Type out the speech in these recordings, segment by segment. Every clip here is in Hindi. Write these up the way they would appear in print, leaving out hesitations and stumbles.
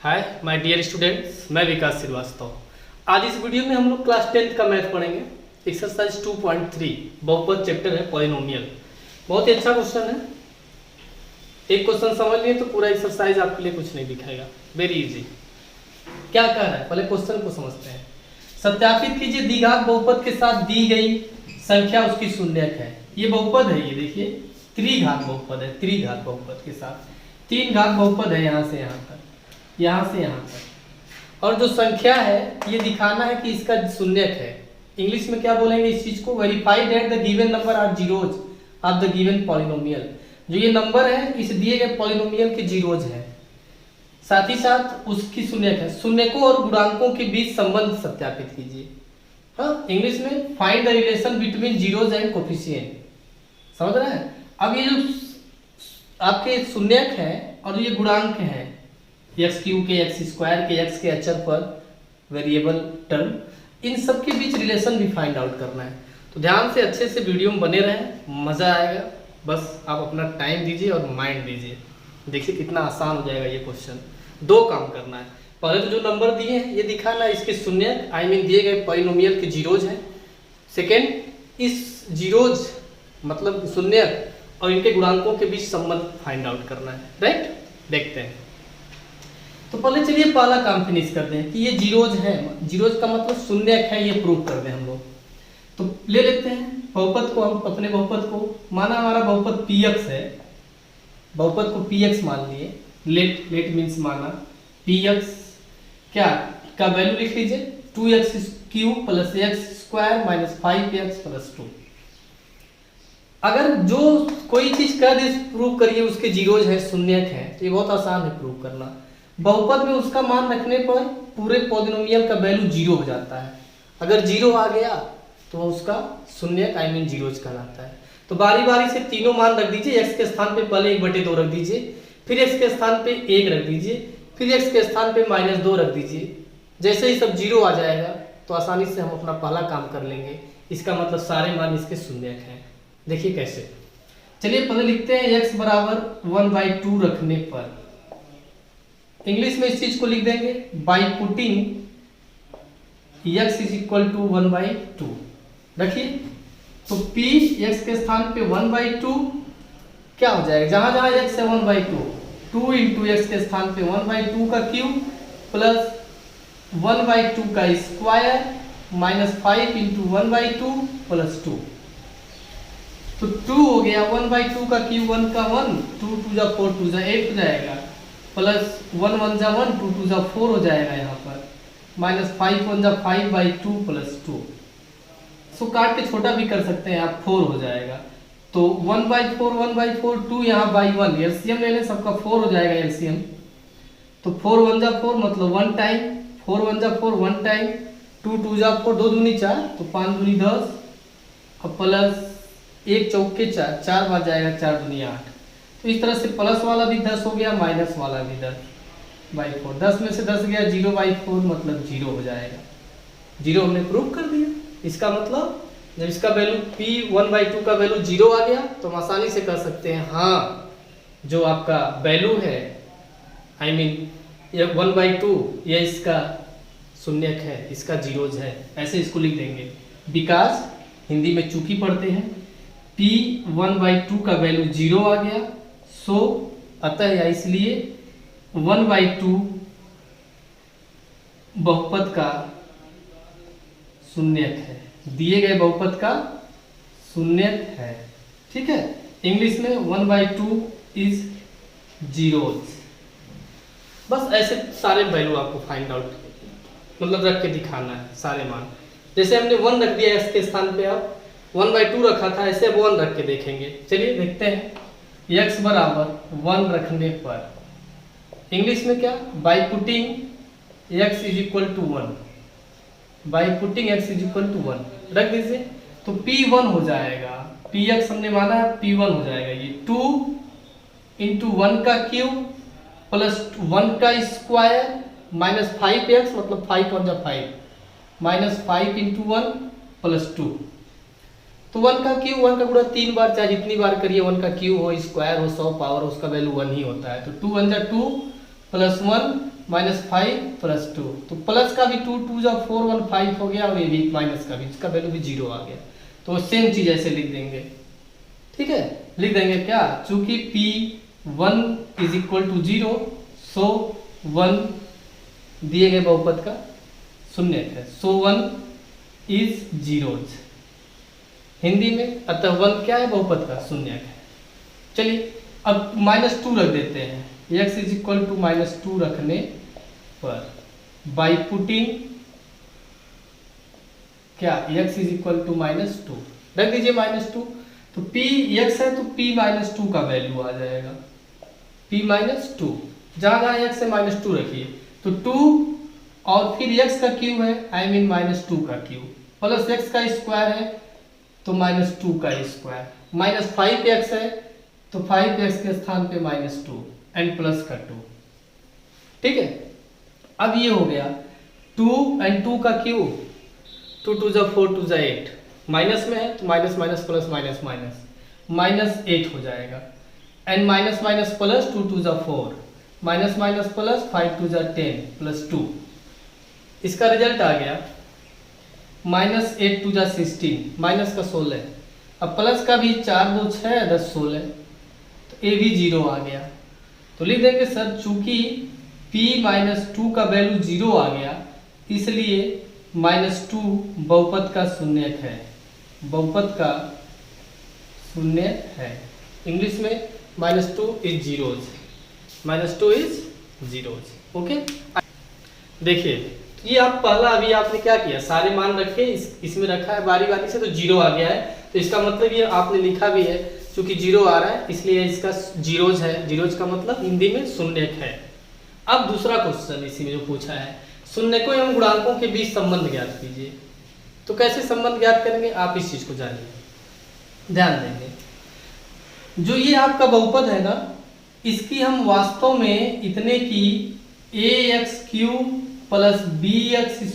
हाय माय डियर स्टूडेंट्स, मैं विकास श्रीवास्तव। आज इस वीडियो में हम लोग क्लास 10th का मैथ पढ़ेंगे। एक्सरसाइज 2.3 बहुपद चैप्टर है पॉलिनोमियल। बहुत ही अच्छा क्वेश्चन है। एक क्वेश्चन समझ लिए तो पूरा एक्सरसाइज आपके लिए कुछ नहीं दिखाएगा। Very easy. क्या कह रहा है, पहले क्वेश्चन को समझते हैं। सत्यापित कीजिए द्विघात बहुपद के साथ दी गई संख्या उसकी शून्यक है। ये बहुपद है, ये देखिए त्रिघात बहुपद है। त्रिघात बहुपद के साथ तीन घात बहुपद है, यहाँ से यहाँ तक, यहाँ से यहाँ तक। और जो संख्या है ये दिखाना है कि इसका शून्यक है। इंग्लिश में क्या बोलेंगे इस चीज को? Verify that the given number are zeros of the given polynomial. जो ये नंबर है इस दिए गए पॉलिनोमियल के जीरोज है, साथ ही साथ उसकी शून्यक है। शून्यकों और गुणांकों के बीच संबंध सत्यापित कीजिए। हाँ, इंग्लिश में find the relation between zeros and coefficient. समझ रहे हैं? अब ये जो आपके शून्यक है और ये गुणांक है, एक्स क्यू के, एक्स स्क्वायर के, एक्स के अचर पर वेरिएबल टर्म, इन सब के बीच रिलेशन भी फाइंड आउट करना है। तो ध्यान से अच्छे से वीडियो में बने रहें, मज़ा आएगा। बस आप अपना टाइम दीजिए और माइंड दीजिए। देखिए कितना आसान हो जाएगा ये क्वेश्चन। दो काम करना है। पहले तो जो नंबर दिए हैं ये दिखाना है इसके शून्यक, आई मीन दिए गए पॉलिनोमियल के जीरोज हैं। सेकेंड, इस जीरोज मतलब शून्यक और इनके गुणांकों के बीच संबंध फाइंड आउट करना है। राइट, देखते हैं। तो पहले चलिए पहला काम फिनिश कर दें कि ये जीरोज है। जीरोज का मतलब शून्यक है, ये प्रूव कर दें हम लोग। तो ले लेते हैं बहुपद को, हम अपने बहुपद को माना हमारा बहुपद px है। बहुपद को px मान लिए। लेट मीन्स माना px क्या का वैल्यू लिख लीजिए 2x³ + x² - 5x + 2। अगर जो कोई चीज कर दे प्रूव करिए उसके जीरोज है, शून्यक है, तो ये बहुत आसान है प्रूव करना। बहुपद में उसका मान रखने पर पूरे पॉलिनोमियल का वैल्यू जीरो हो जाता है। अगर जीरो आ गया तो उसका शून्यक आई मीन जीरोज कहलाता है। तो बारी बारी से तीनों मान रख दीजिए। x के स्थान पे पहले 1/2 रख दीजिए, फिर x के स्थान पे 1 रख दीजिए, फिर x के स्थान पे -2 रख दीजिए। जैसे ही सब जीरो आ जाएगा तो आसानी से हम अपना पहला काम कर लेंगे। इसका मतलब सारे मान इसके शून्यक हैं। देखिए कैसे। चलिए पहले लिखते हैं x = 1/2 रखने पर। इंग्लिश में इस चीज को लिख देंगे बाई पुटिंग x = 1/2। रखिए तो p x के स्थान पे 1/2 क्या हो जाएगा? जहां जहां x है 1/2, 2 × x के स्थान पे 1/2 का क्यूब प्लस 1/2 का स्क्वायर माइनस 5 × 1/2 + 2। तो 2 हो गया, 1/2 का क्यूब 1 का 1, 2 × 2 = 4, 2 × 8 हो जाएगा, प्लस 1 × 1 = 1, 2 × 2 = 4 हो जाएगा यहाँ पर, माइनस 5 × 1 = 5/2 + 2। सो काट के छोटा भी कर सकते हैं आप, 4 हो जाएगा। तो 1/4 1/4 2 यहाँ बाई 1, एलसीएम ले लें, सबका 4 हो जाएगा एलसीएम। तो 4 × 1 = 4 मतलब 1 टाइम, 4 × 1 = 4 1 टाइम, 2 × 2 = 4, 2 दूनी 4, तो 5 दूनी 10 और प्लस 1 चौके 4, 4 बार जाएगा, 4 दूनी 8। तो इस तरह से प्लस वाला भी 10 हो गया, माइनस वाला भी 10/4। 10 में से 10 गया, 0/4 मतलब 0 हो जाएगा। 0 हमने प्रूव कर दिया। इसका मतलब जब इसका वैल्यू p 1/2 का वैल्यू 0 आ गया तो हम आसानी से कर सकते हैं हाँ जो आपका वैल्यू है आई मीन ये 1/2 ये इसका शून्यक है, इसका जीरोज है। ऐसे इसको लिख देंगे बिकॉज हिंदी में चूंकि पढ़ते हैं p 1/2 का वैल्यू 0 आ गया, सो अतः या इसलिए 1/2 बहुपद का शून्यक है, दिए गए बहुपद का शून्यक है। ठीक है, इंग्लिश में 1/2 इज जीरोज। बस ऐसे सारे वैल्यू आपको फाइंड आउट मतलब रख के दिखाना है सारे मान। जैसे हमने 1 रख दिया इसके स्थान पे, अब 1/2 रखा था, ऐसे अब 1 रख के देखेंगे। चलिए देखते हैं x = 1 रखने पर इंग्लिश में क्या, by putting x = 1, by putting x = 1 रख दीजिए तो p1 हो जाएगा। px हमने माना है, p1 हो जाएगा ये 2 × 1 का क्यूब प्लस 1 का स्क्वायर माइनस 5x मतलब 5 × 1 = 5 माइनस 5 × 1 + 2। तो 1 का क्यूब 1 का गुणा 3 बार, चाहे जितनी बार करिए, 1 का क्यूब हो, स्क्वायर हो, 100 पावर, उसका वैल्यू 1 ही होता है। तो 2 × 1 = 2 + 1 -5 + 2, तो प्लस का भी 2 2 जा 4 1 5 हो गया, और ये भी माइनस का भी, इसका वैल्यू भी 0 आ गया। तो सेम चीज ऐसे लिख देंगे, ठीक है। लिख देंगे क्या, चूंकि P1 = 0, सो 1 दिए गए बहुपद का शून्यक है, सो 1 इज जीरोज हिंदी में, अतः 1 क्या है, बहुपद का शून्यक है। चलिए अब -2 रख देते हैं, x = -2 रखने पर बाई पुटिंग क्या, x = -2 रख दीजिए -2, तो p x है तो p -2 का वैल्यू आ जाएगा, p -2, जहां जहां x है -2 रखिए, तो 2 और फिर x का क्यूब है, आई मीन -2 का क्यूब, प्लस x का स्क्वायर है तो -2 का स्क्वायर, -5x है तो 5x के स्थान पे -2 एंड प्लस का 2, ठीक है। अब ये हो गया 2 एंड 2 का क्यूब, 2 2 जा 4 2 जा 8, माइनस में है तो minus minus plus minus minus -8 हो जाएगा, एंड माइनस माइनस प्लस 2 2 जा 4, माइनस माइनस प्लस 5 2 जा 10 प्लस 2, इसका रिजल्ट आ गया -8 2 जा 16, माइनस का 16, अब प्लस का भी 4 2 6 10 16, तो ये भी 0 आ गया। तो लिख देंगे सर चूंकि p -2 का वैल्यू 0 आ गया, इसलिए -2 बहुपद का शून्यक है, बहुपद का शून्यक है। इंग्लिश में -2 is zeros, -2 is zeros, okay. देखिए ये आप पहला अभी आपने क्या किया, सारे मान रखे, इसमें रखा है बारी बारी से, तो 0 आ गया है, तो इसका मतलब ये आपने लिखा भी है, क्योंकि 0 आ रहा है इसलिए इसका जीरोज है, जीरोज का मतलब हिंदी में शून्यक है। अब दूसरा क्वेश्चन इसी में जो पूछा है, शून्यकों एवं गुणांकों के बीच संबंध ज्ञात कीजिए। तो कैसे संबंध ज्ञात करेंगे, आप इस चीज को जानिए, ध्यान देंगे। जो ये आपका बहुपद है ना, इसकी हम वास्तव में इतने की ax³ + bx²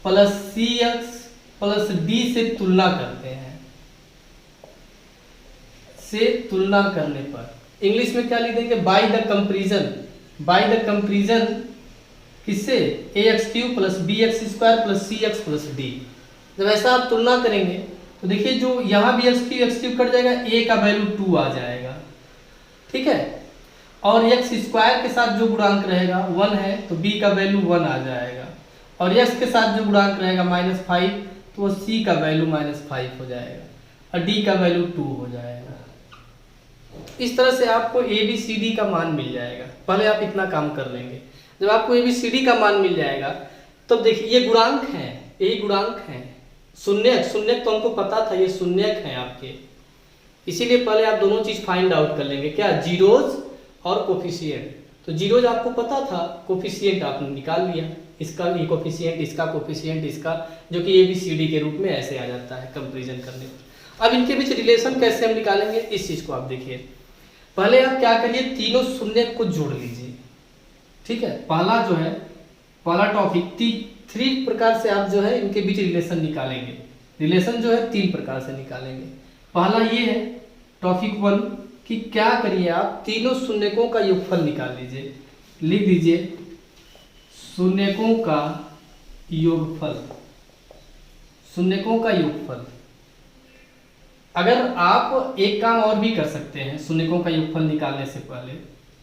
+ cx + d से तुलना करते हैं, से तुलना करने पर इंग्लिश में क्या लिख देंगे, by the comparison, by the comparison किससे, ax³ + bx² + cx + d। जब ऐसा आप तुलना करेंगे तो देखिए जो यहाँ भी x³ कट जाएगा, a का वैल्यू 2 आ जाएगा, ठीक है, और x² के साथ जो गुणांक रहेगा 1 है तो b का वैल्यू 1 आ जाएगा, और x के साथ जो गुणांक रहेगा -5 तो c का वैल्यू -5 हो जाएगा, और d का वैल्यू 2 हो जाएगा। इस तरह से आपको ABCD का मान मिल जाएगा। पहले आप इतना काम कर लेंगे, जब आपको ABCD का मान मिल जाएगा तब तो देखिए ये गुणांक हैं, यही गुणांक हैं, शून्यक, शून्यक तो हमको पता था ये शून्यक हैं आपके, इसीलिए पहले आप दोनों चीज फाइंड आउट कर लेंगे, क्या, जीरोज और कोफिशिएंट। तो जीरोज आपको पता था, कोफिशिएंट आपने निकाल लिया, इसका ये कोफिशिएंट, इसका कोफिशिएंट, इसका, जो कि ABCD के रूप में ऐसे आ जाता है कंपैरिजन करने पर। अब इनके बीच रिलेशन कैसे हम निकालेंगे, इस चीज को आप देखिए। पहले आप क्या करिए, तीनों शून्यक को जोड़ लीजिए, ठीक है। पहला जो है, पहला टॉपिक 3 प्रकार से आप जो है इनके बीच रिलेशन निकालेंगे। रिलेशन जो है 3 प्रकार से निकालेंगे। पहला ये है टॉपिक 1 कि क्या करिए आप तीनों शून्यकों का योगफल निकाल लीजिए, लिख दीजिए शून्यकों का योगफल, शून्यकों का योगफल। अगर आप एक काम और भी कर सकते हैं शून्यकों का योगफल निकालने से पहले,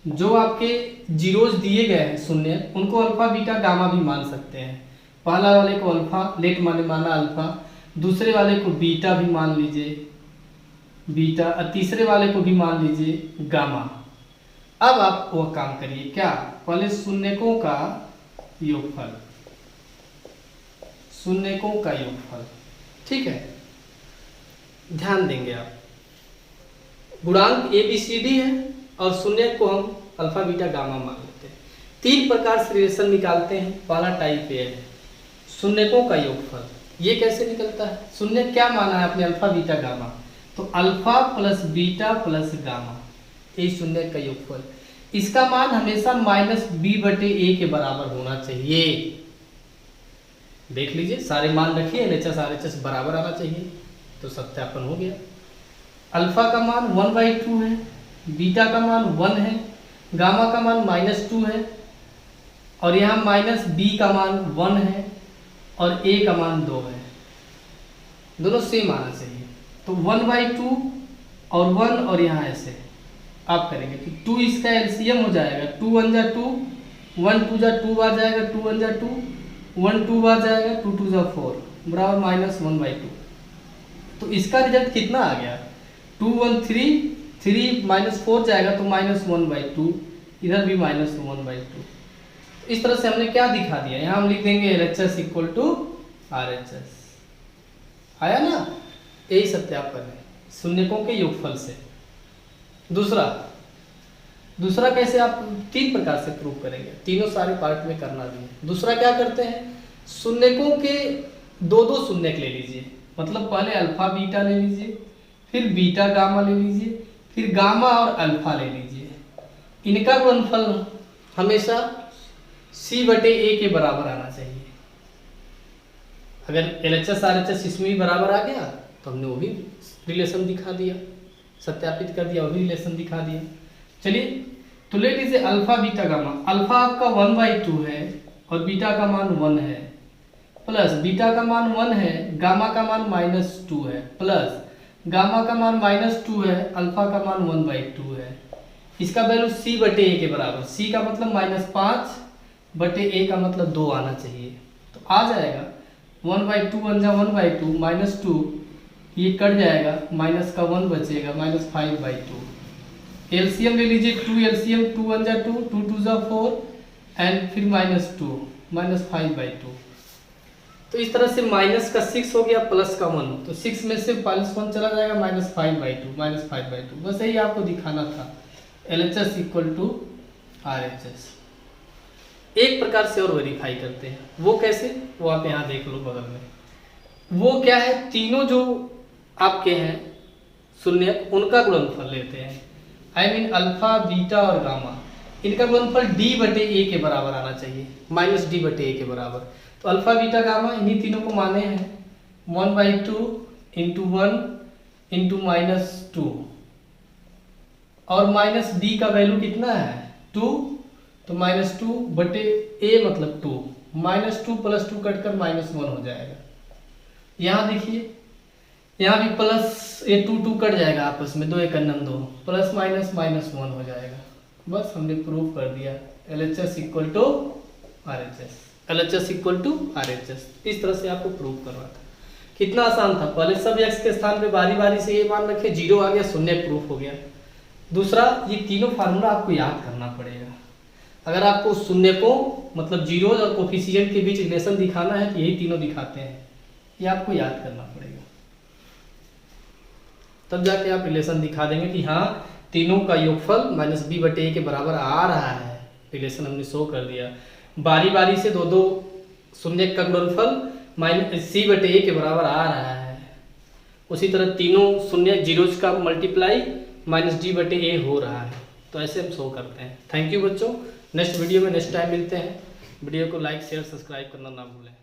जो आपके जीरोज दिए गए हैं शून्य, उनको अल्फा बीटा गामा भी मान सकते हैं। पहला वाले को अल्फा, लेट माना अल्फा, दूसरे वाले को बीटा भी मान लीजिए, बीटा, और तीसरे वाले को भी मान लीजिए गामा। अब आप वो काम करिए, क्या, पहले शून्यकों का योगफल, शून्यकों का योगफल, ठीक है। ध्यान देंगे आप, गुणांक ABCD है और शून्यक को हम अल्फा बीटा गामा मान लेते हैं। 3 प्रकार से रिलेशन निकालते हैं। पहला टाइप ए है शून्यकों का योगफल। ये कैसे निकलता है, शून्यक क्या माना है अपने, अल्फा बीटा गामा, तो alpha plus beta plus gamma, ये शून्यक का योगफल। इसका मान हमेशा -b/a के बराबर होना चाहिए। देख लीजिए, सारे मान रखिए, LHS RHS बराबर आना चाहिए, तो सत्यापन हो गया। अल्फा का मान 1/2 है, बीटा का मान 1 है, गामा का मान -2 है, और यहाँ माइनस बी का मान 1 है और ए का मान 2 है, दोनों सेम आना चाहिए। तो 1/2 और 1 और यहाँ ऐसे आप करेंगे कि 2 इसका एलसीएम हो जाएगा, 2 1 जा 2, 1 2 जा 2 बार जाएगा, 2 1 जा 2, 1 2 बार जाएगा, 2 2 जा 4 बराबर -1/2। तो इसका रिजल्ट कितना आ गया, 2 1 3, 3 -4 जाएगा तो -1/2, इधर भी -1/2। इस तरह से हमने क्या दिखा दिया, यहाँ हम लिख देंगे LHS इक्वल टू RHS। आया ना, यही सत्यापन है शून्यकों के योगफल से। दूसरा कैसे आप 3 प्रकार से प्रूव करेंगे, तीनों सारे पार्ट में करना भी है। दूसरा क्या करते हैं, शून्यकों के 2 शून्यक ले लीजिए, मतलब पहले अल्फा बीटा ले लीजिए, फिर बीटा गामा ले लीजिए, फिर गामा और अल्फा ले लीजिए। इनका गुणनफल हमेशा C/A के बराबर आना चाहिए। अगर LHS RHS इसमें भी बराबर आ गया तो हमने वो भी रिलेशन दिखा दिया, सत्यापित कर दिया, वो भी रिलेशन दिखा दिया। चलिए तो ले लीजिए अल्फा बीटा गामा। अल्फा आपका 1/2 है और बीटा का मान 1 है, प्लस बीटा का मान 1 है, गामा का मान -2 है, प्लस गामा का मान -2 है, अल्फा का मान 1/2 है। इसका वैल्यू C/A के बराबर, C का मतलब -5/A का मतलब 2 आना चाहिए। तो आ जाएगा 1/2 1 जा 1/2, -2 ये कट जाएगा, माइनस का 1 बचेगा, -5/2। एलसीएम ले लीजिए, 2 एलसीएम, 2 1 जा 2, 2 2 जा 4 एंड फिर -2, -5/2। तो इस तरह से माइनस का 6 हो गया, प्लस का 1, तो 6 में से -1 चला जाएगा, -5/2। बस यही आपको दिखाना था, LHS इक्वल टू RHS। एक प्रकार से और वेरीफाई करते हैं, वो कैसे, वो आप यहाँ देख लो बगल में। वो क्या है, तीनों जो आपके हैं शून्यक उनका गुणनफल लेते हैं, आई मीन अल्फा बीटा और गामा, इनका गुणनफल D/A के बराबर आना चाहिए, -D/A के बराबर। तो अल्फा बीटा गामा इन्हीं तीनों को माने हैं 1/2 × 1 × -2 और -D का वैल्यू कितना है 2, तो -2/A मतलब 2, -2 + 2 कटकर -1 हो जाएगा। यहाँ देखिए, यहाँ भी प्लस ये 2 2 कट जाएगा आपस में, 2 1 2, प्लस माइनस -1 हो जाएगा। बस हमने प्रूव कर दिया, LHS equal to RHS, LHS equal to RHS। इस तरह से आपको प्रूव करना था। कितना आसान था, पहले सब x के स्थान पे बारी बारी से ये मान रखे, 0 आ गया, शून्य प्रूफ हो गया। दूसरा, ये तीनों फार्मूला आपको याद करना पड़ेगा। अगर आपको शून्य को मतलब जीरोज और कोफिशिएंट के बीच रिलेशन दिखाना है तो यही तीनों दिखाते हैं, ये आपको याद करना पड़ेगा, तब जाके आप रिलेशन दिखा देंगे कि हाँ तीनों का योगफल -B/A के बराबर आ रहा है। रिलेशन हमने शो कर दिया। बारी बारी से 2 शून्य का गुणनफल C/A के बराबर आ रहा है। उसी तरह तीनों शून्य जीरोज का मल्टीप्लाई -D/A हो रहा है। तो ऐसे हम शो करते हैं। थैंक यू बच्चों, नेक्स्ट वीडियो में नेक्स्ट टाइम मिलते हैं। वीडियो को लाइक शेयर सब्सक्राइब करना ना भूलें।